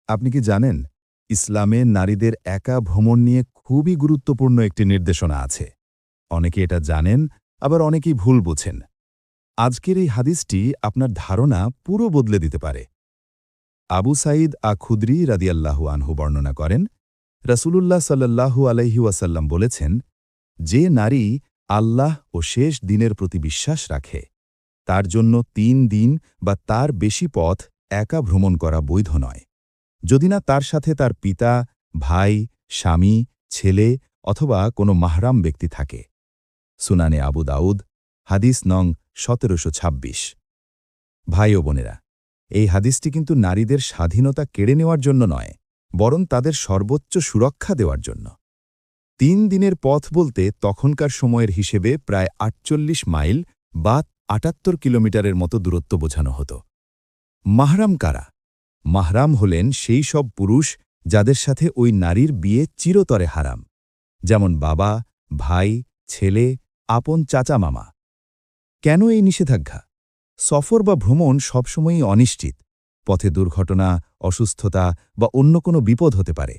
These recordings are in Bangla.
আপনি কি জানেন, ইসলামে নারীদের একা ভ্রমণ নিয়ে খুবই গুরুত্বপূর্ণ একটি নির্দেশনা আছে। অনেকে এটা জানেন, আবার অনেকেই ভুল বোঝেন। আজকের এই হাদিসটি আপনার ধারণা পুরো বদলে দিতে পারে। আবু সাঈদ খুদরি রাদিয়াল্লাহু আনহু বর্ণনা করেন, রাসূলুল্লাহ সাল্লাল্লাহু আলাইহি ওয়াসাল্লাম বলেছেন, যে নারী আল্লাহ ও শেষ দিনের প্রতি বিশ্বাস রাখে, তার জন্য ৩ দিন বা তার বেশি পথ একা ভ্রমণ করা বৈধ নয়, যদি না তার সাথে তার পিতা, ভাই, স্বামী, ছেলে অথবা কোনো মাহরাম ব্যক্তি থাকে। সুনানে আবু দাউদ, হাদিস নং ১৭২৬। ভাই ও বোনেরা, এই হাদিসটি কিন্তু নারীদের স্বাধীনতা কেড়ে নেওয়ার জন্য নয়, বরং তাদের সর্বোচ্চ সুরক্ষা দেওয়ার জন্য। ৩ দিনের পথ বলতে তখনকার সময়ের হিসেবে প্রায় ৪৮ মাইল বা ৭৮ কিলোমিটারের মতো দূরত্ব বোঝানো হতো। মাহরাম কারা? মাহরাম হলেন সেই সব পুরুষ যাদের সাথে ওই নারীর বিয়ে চিরতরে হারাম, যেমন বাবা, ভাই, ছেলে, আপন চাচা মামা। কেন এই নিষেধাজ্ঞা? সফর বা ভ্রমণ সবসময়ই অনিশ্চিত। পথে দুর্ঘটনা, অসুস্থতা বা অন্য কোনো বিপদ হতে পারে।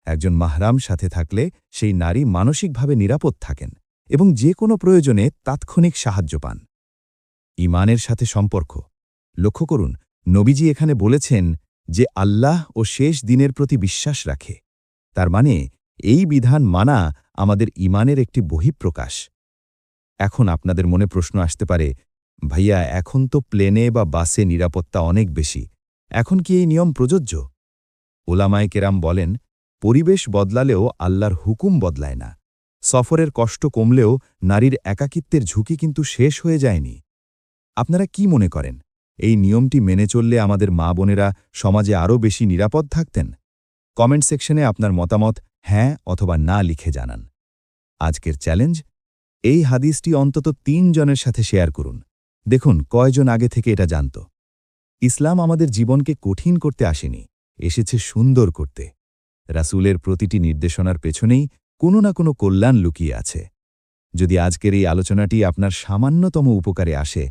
একজন মাহরাম সাথে থাকলে সেই নারী মানসিকভাবে নিরাপদ থাকেন এবং যে কোনো প্রয়োজনে তাৎক্ষণিক সাহায্য পান। ঈমানের সাথে সম্পর্ক। লক্ষ্য করুন, নবীজি এখানে বলেছেন যে আল্লাহ ও শেষ দিনের প্রতি বিশ্বাস রাখে। তার মানে এই বিধান মানা আমাদের ঈমানের একটি বহিঃপ্রকাশ। এখন আপনাদের মনে প্রশ্ন আসতে পারে, ভাইয়া, এখন তো প্লেনে বা বাসে নিরাপত্তা অনেক বেশি, এখন কি এই নিয়ম প্রযোজ্য? উলামায়ে কেরাম বলেন, পরিবেশ বদলালেও আল্লাহর হুকুম বদলায় না। সফরের কষ্ট কমলেও নারীর একাকিত্বের ঝুঁকি কিন্তু শেষ হয়ে যায়নি। আপনারা কি মনে করেন, এই নিয়মটি মেনে চললে আমাদের মা বোনেরা সমাজে আরও বেশি নিরাপদ থাকতেন? কমেন্ট সেকশনে আপনার মতামত হ্যাঁ অথবা না লিখে জানান। আজকের চ্যালেঞ্জ, এই হাদিসটি অন্তত ৩ জনের সাথে শেয়ার করুন। দেখুন কয়জন আগে থেকে এটা জানত। ইসলাম আমাদের জীবনকে কঠিন করতে আসেনি, এসেছে সুন্দর করতে। রাসূলের প্রতিটি নির্দেশনার পেছনেই কোনো না কোনো কল্যাণ লুকিয়ে আছে। যদি আজকের এই আলোচনাটি আপনার সামান্যতম উপকারে আসে,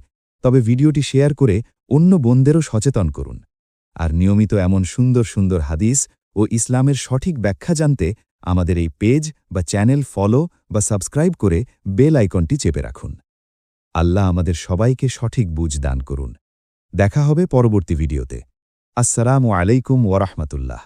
তবে ভিডিওটি শেয়ার করে অন্য বোনদেরও সচেতন করুন। আর নিয়মিত এমন সুন্দর সুন্দর হাদিস ও ইসলামের সঠিক ব্যাখ্যা জানতে আমাদের এই পেজ বা চ্যানেল ফলো বা সাবস্ক্রাইব করে বেল আইকনটি চেপে রাখুন। আল্লাহ আমাদের সবাইকে সঠিক বুঝ দান করুন। দেখা হবে পরবর্তী ভিডিওতে। আসসালামু আলাইকুম ওয়া রাহমাতুল্লাহ।